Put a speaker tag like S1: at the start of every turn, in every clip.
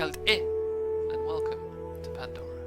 S1: kalled and welcome to Pandora.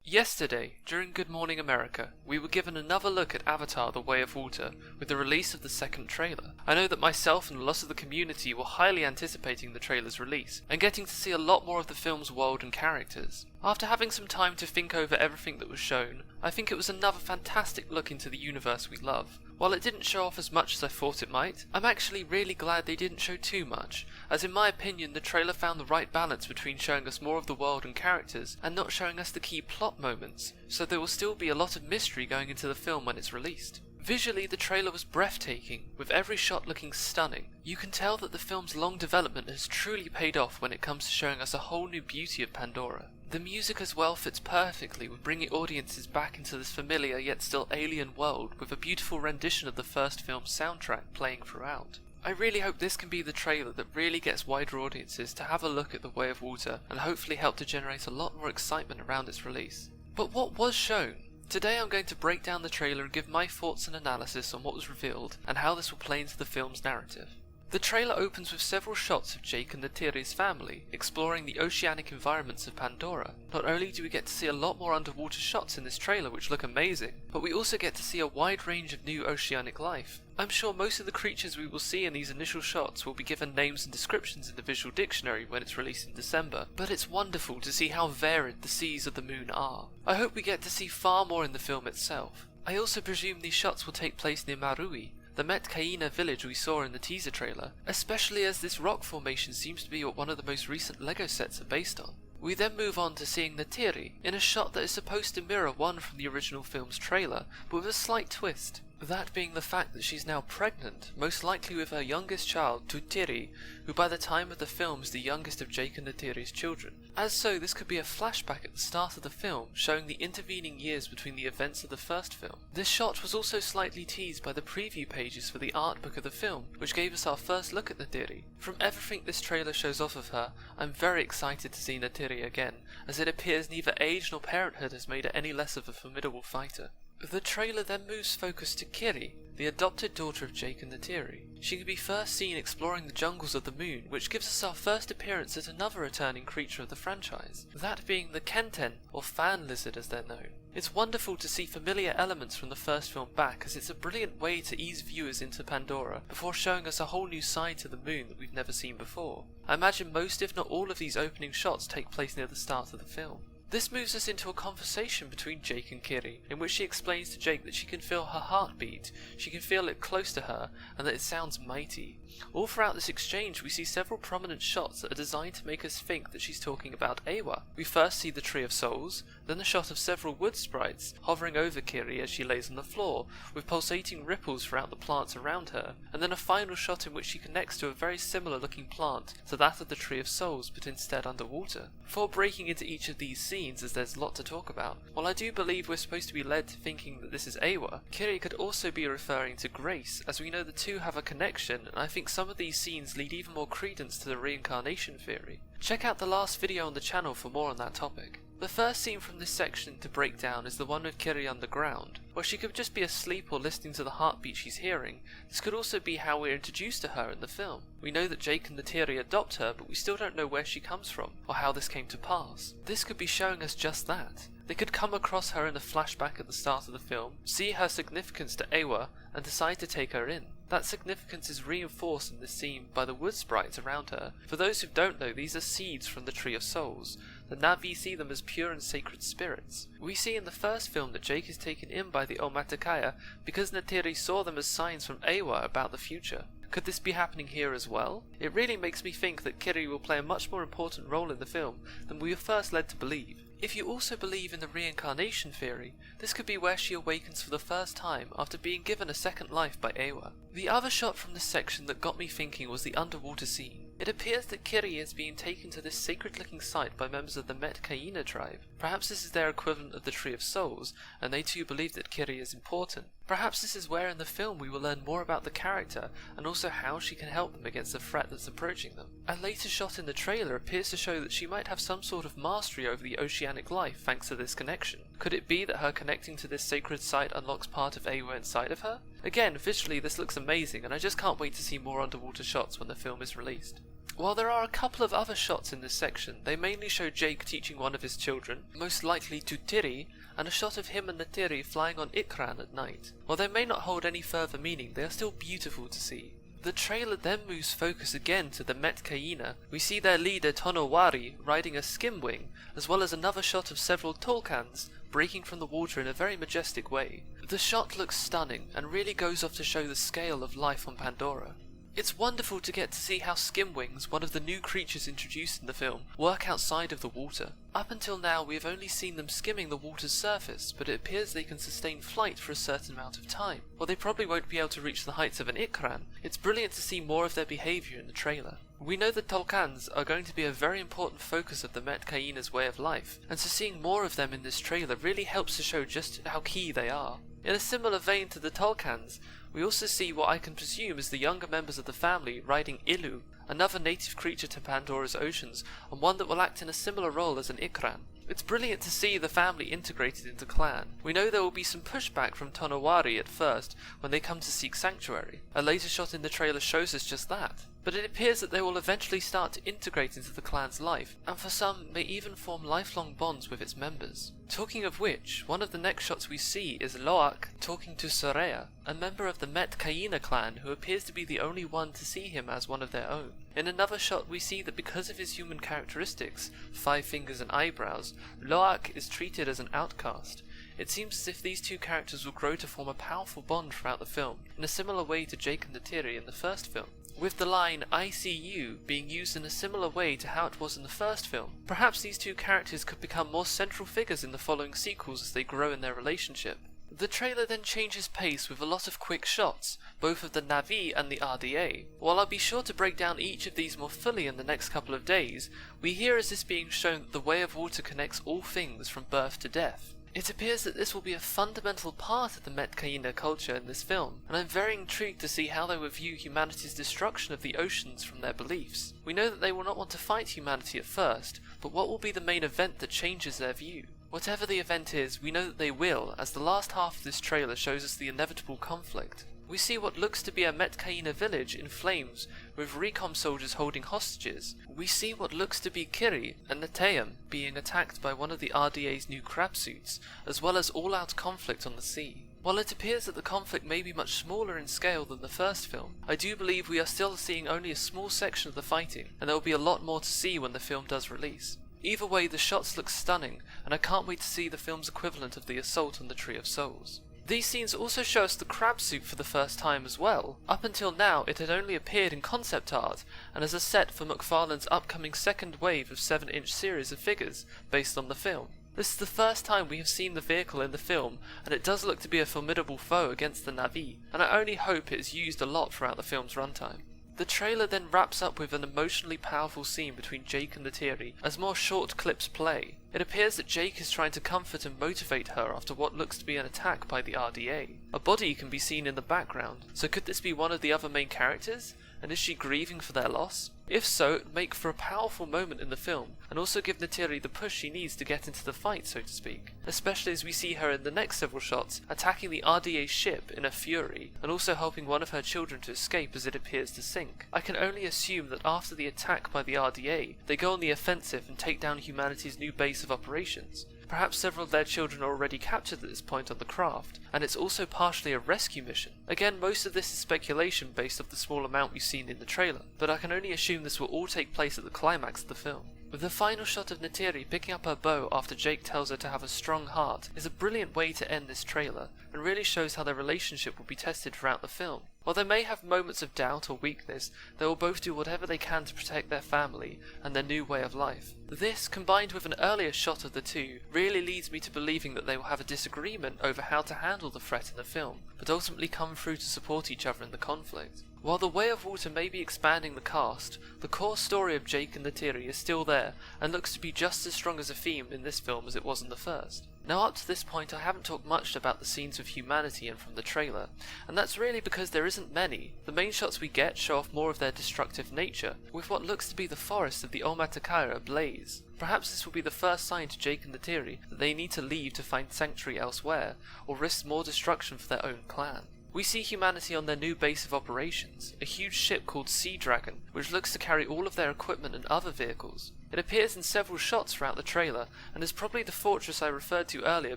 S1: Yesterday, during Good Morning America, we were given another look at Avatar: The Way of Water with the release of the second trailer. I know that myself and a lot of the community were highly anticipating the trailer's release, and getting to see a lot more of the film's world and characters. After having some time to think over everything that was shown, I think it was another fantastic look into the universe we love. While it didn't show off as much as I thought it might, I'm actually really glad they didn't show too much, as in my opinion the trailer found the right balance between showing us more of the world and characters and not showing us the key plot moments, so there will still be a lot of mystery going into the film when it's released. Visually, the trailer was breathtaking, with every shot looking stunning. You can tell that the film's long development has truly paid off when it comes to showing us a whole new beauty of Pandora. The music as well fits perfectly with bringing audiences back into this familiar yet still alien world, with a beautiful rendition of the first film's soundtrack playing throughout. I really hope this can be the trailer that really gets wider audiences to have a look at The Way of Water and hopefully help to generate a lot more excitement around its release. But what was shown? Today I'm going to break down the trailer and give my thoughts and analysis on what was revealed and how this will play into the film's narrative. The trailer opens with several shots of Jake and Neytiri's family exploring the oceanic environments of Pandora. Not only do we get to see a lot more underwater shots in this trailer which look amazing, but we also get to see a wide range of new oceanic life. I'm sure most of the creatures we will see in these initial shots will be given names and descriptions in the visual dictionary when it's released in December, but it's wonderful to see how varied the seas of the moon are. I hope we get to see far more in the film itself. I also presume these shots will take place near Marui, the Metcaina village we saw in the teaser trailer, especially as this rock formation seems to be what one of the most recent LEGO sets are based on. We then move on to seeing Neytiri in a shot that is supposed to mirror one from the original film's trailer, but with a slight twist. That being the fact that she's now pregnant, most likely with her youngest child, Tutiri, who by the time of the film is the youngest of Jake and Neytiri's children. As so, this could be a flashback at the start of the film, showing the intervening years between the events of the first film. This shot was also slightly teased by the preview pages for the art book of the film, which gave us our first look at Neytiri. From everything this trailer shows off of her, I'm very excited to see Neytiri again, as it appears neither age nor parenthood has made her any less of a formidable fighter. The trailer then moves focus to Kiri, the adopted daughter of Jake and Neytiri. She can be first seen exploring the jungles of the moon, which gives us our first appearance at another returning creature of the franchise, that being the Kenten, or fan lizard as they're known. It's wonderful to see familiar elements from the first film back, as it's a brilliant way to ease viewers into Pandora before showing us a whole new side to the moon that we've never seen before. I imagine most if not all of these opening shots take place near the start of the film. This moves us into a conversation between Jake and Kiri, in which she explains to Jake that she can feel her heartbeat, she can feel it close to her, and that it sounds mighty. All throughout this exchange we see several prominent shots that are designed to make us think that she's talking about Eywa. We first see the Tree of Souls, then a shot of several wood sprites hovering over Kiri as she lays on the floor, with pulsating ripples throughout the plants around her, and then a final shot in which she connects to a very similar looking plant to that of the Tree of Souls, but instead underwater. Before breaking into each of these scenes, as there's a lot to talk about, while I do believe we're supposed to be led to thinking that this is Eywa, Kiri could also be referring to Grace, as we know the two have a connection, and I think some of these scenes lead even more credence to the reincarnation theory. Check out the last video on the channel for more on that topic. The first scene from this section to break down is the one with Kiri underground, where she could just be asleep or listening to the heartbeat she's hearing. This could also be how we're introduced to her in the film. We know that Jake and Neytiri adopt her, but we still don't know where she comes from, or how this came to pass. This could be showing us just that. They could come across her in a flashback at the start of the film, see her significance to Eywa, and decide to take her in. That significance is reinforced in this scene by the wood sprites around her. For those who don't know, these are seeds from the Tree of Souls. The Na'vi see them as pure and sacred spirits. We see in the first film that Jake is taken in by the Omaticaya because Neytiri saw them as signs from Eywa about the future. Could this be happening here as well? It really makes me think that Kiri will play a much more important role in the film than we were first led to believe. If you also believe in the reincarnation theory, this could be where she awakens for the first time after being given a second life by Eywa. The other shot from this section that got me thinking was the underwater scene. It appears that Kiri is being taken to this sacred-looking site by members of the Metcaina tribe. Perhaps this is their equivalent of the Tree of Souls, and they too believe that Kiri is important. Perhaps this is where in the film we will learn more about the character and also how she can help them against the threat that's approaching them. A later shot in the trailer appears to show that she might have some sort of mastery over the oceanic life thanks to this connection. Could it be that her connecting to this sacred site unlocks part of Awa inside of her? Again, visually this looks amazing and I just can't wait to see more underwater shots when the film is released. While there are a couple of other shots in this section, they mainly show Jake teaching one of his children, most likely Tutiri, and a shot of him and Natiri flying on Ikran at night. While they may not hold any further meaning, they are still beautiful to see. The trailer then moves focus again to the Met Kaina. We see their leader Tonowari riding a skimwing, as well as another shot of several Tolkans breaking from the water in a very majestic way. The shot looks stunning and really goes off to show the scale of life on Pandora. It's wonderful to get to see how skimwings, one of the new creatures introduced in the film, work outside of the water. Up until now we have only seen them skimming the water's surface, but it appears they can sustain flight for a certain amount of time. While they probably won't be able to reach the heights of an Ikran, it's brilliant to see more of their behaviour in the trailer. We know that Tolkans are going to be a very important focus of the Met Kaina's way of life, and so seeing more of them in this trailer really helps to show just how key they are. In a similar vein to the Tolkans, we also see what I can presume is the younger members of the family riding Ilu, another native creature to Pandora's oceans, and one that will act in a similar role as an Ikran. It's brilliant to see the family integrated into clan. We know there will be some pushback from Tonowari at first when they come to seek sanctuary. A later shot in the trailer shows us just that. But it appears that they will eventually start to integrate into the clan's life, and for some may even form lifelong bonds with its members. Talking of which, one of the next shots we see is Loak talking to Soraya, a member of the Met Kaina clan who appears to be the only one to see him as one of their own. In another shot we see that because of his human characteristics, 5 fingers and eyebrows, Loak is treated as an outcast. It seems as if these two characters will grow to form a powerful bond throughout the film, in a similar way to Jake and Natiri in the first film, with the line "I see you" being used in a similar way to how it was in the first film. Perhaps these two characters could become more central figures in the following sequels as they grow in their relationship. The trailer then changes pace with a lot of quick shots, both of the Na'vi and the RDA. While I'll be sure to break down each of these more fully in the next couple of days, we hear as this being shown that the way of water connects all things from birth to death. It appears that this will be a fundamental part of the Met Kaina culture in this film, and I'm very intrigued to see how they will view humanity's destruction of the oceans from their beliefs. We know that they will not want to fight humanity at first, but what will be the main event that changes their view? Whatever the event is, we know that they will, as the last half of this trailer shows us the inevitable conflict. We see what looks to be a Met Kaina village in flames, with recon soldiers holding hostages. We see what looks to be Kiri and Neteyam being attacked by one of the RDA's new crab suits, as well as all-out conflict on the sea. While it appears that the conflict may be much smaller in scale than the first film, I do believe we are still seeing only a small section of the fighting, and there will be a lot more to see when the film does release. Either way, the shots look stunning, and I can't wait to see the film's equivalent of the assault on the Tree of Souls. These scenes also show us the crab suit for the first time as well. Up until now, it had only appeared in concept art, and as a set for McFarlane's upcoming second wave of 7-inch series of figures based on the film. This is the first time we have seen the vehicle in the film, and it does look to be a formidable foe against the Na'vi, and I only hope it is used a lot throughout the film's runtime. The trailer then wraps up with an emotionally powerful scene between Jake and Natiri as more short clips play. It appears that Jake is trying to comfort and motivate her after what looks to be an attack by the RDA. A body can be seen in the background, so could this be one of the other main characters? And is she grieving for their loss? If so, it would make for a powerful moment in the film, and also give Natiri the push she needs to get into the fight, so to speak. Especially as we see her in the next several shots, attacking the RDA ship in a fury, and also helping one of her children to escape as it appears to sink. I can only assume that after the attack by the RDA, they go on the offensive and take down humanity's new base of operations. Perhaps several of their children are already captured at this point on the craft, and it's also partially a rescue mission. Again, most of this is speculation based off the small amount we've seen in the trailer, but I can only assume this will all take place at the climax of the film. With the final shot of Natiri picking up her bow after Jake tells her to have a strong heart is a brilliant way to end this trailer, and really shows how their relationship will be tested throughout the film. While they may have moments of doubt or weakness, they will both do whatever they can to protect their family and their new way of life. This, combined with an earlier shot of the two, really leads me to believing that they will have a disagreement over how to handle the threat in the film, but ultimately come through to support each other in the conflict. While the Way of Water may be expanding the cast, the core story of Jake and Natiri is still there, and looks to be just as strong as a theme in this film as it was in the first. Now up to this point I haven't talked much about the scenes of humanity and from the trailer, and that's really because there isn't many. The main shots we get show off more of their destructive nature, with what looks to be the forest of the Omatakara ablaze. Perhaps this will be the first sign to Jake and the Tiri that they need to leave to find sanctuary elsewhere, or risk more destruction for their own clan. We see humanity on their new base of operations, a huge ship called Sea Dragon, which looks to carry all of their equipment and other vehicles. It appears in several shots throughout the trailer, and is probably the fortress I referred to earlier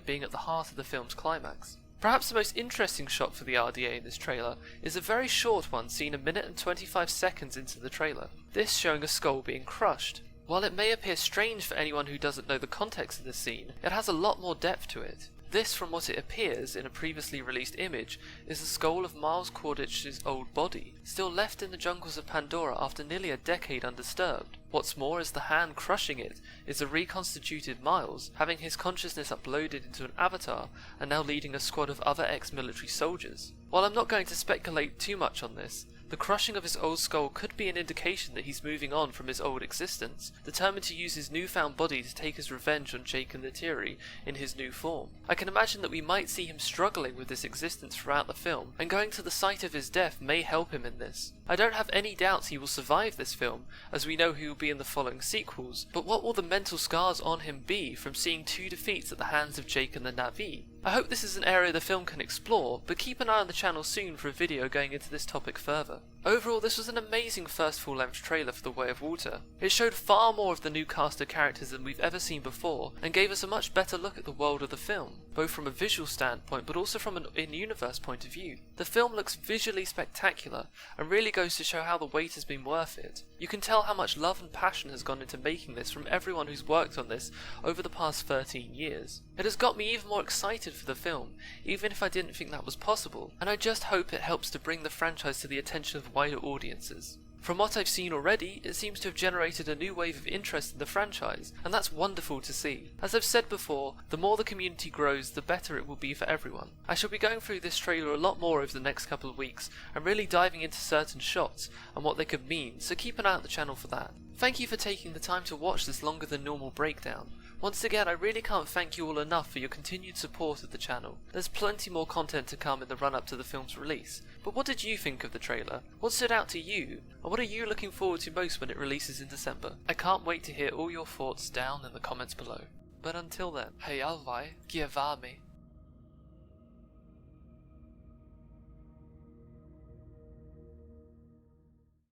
S1: being at the heart of the film's climax. Perhaps the most interesting shot for the RDA in this trailer is a very short one seen a minute and 25 seconds into the trailer, this showing a skull being crushed. While it may appear strange for anyone who doesn't know the context of this scene, it has a lot more depth to it. This, from what it appears in a previously released image, is the skull of Miles Cordich's old body, still left in the jungles of Pandora after nearly a decade undisturbed. What's more is the hand crushing it is a reconstituted Miles, having his consciousness uploaded into an avatar and now leading a squad of other ex-military soldiers. While I'm not going to speculate too much on this, the crushing of his old skull could be an indication that he's moving on from his old existence, determined to use his newfound body to take his revenge on Jake and the Tiri in his new form. I can imagine that we might see him struggling with this existence throughout the film, and going to the site of his death may help him in this. I don't have any doubts he will survive this film, as we know he will be in the following sequels, but what will the mental scars on him be from seeing 2 defeats at the hands of Jake and the Na'vi? I hope this is an area the film can explore, but keep an eye on the channel soon for a video going into this topic further. Overall, this was an amazing first full-length trailer for The Way of Water. It showed far more of the new cast of characters than we've ever seen before, and gave us a much better look at the world of the film, both from a visual standpoint but also from an in-universe point of view. The film looks visually spectacular, and really goes to show how the wait has been worth it. You can tell how much love and passion has gone into making this from everyone who's worked on this over the past 13 years. It has got me even more excited for the film, even if I didn't think that was possible, and I just hope it helps to bring the franchise to the attention of wider audiences. From what I've seen already, it seems to have generated a new wave of interest in the franchise, and that's wonderful to see. As I've said before, the more the community grows, the better it will be for everyone. I shall be going through this trailer a lot more over the next couple of weeks, and really diving into certain shots and what they could mean, so keep an eye on the channel for that. Thank you for taking the time to watch this longer than normal breakdown. Once again, I really can't thank you all enough for your continued support of the channel. There's plenty more content to come in the run-up to the film's release. But what did you think of the trailer? What stood out to you? And what are you looking forward to most when it releases in December? I can't wait to hear all your thoughts down in the comments below. But until then, hej alvaj, gievami.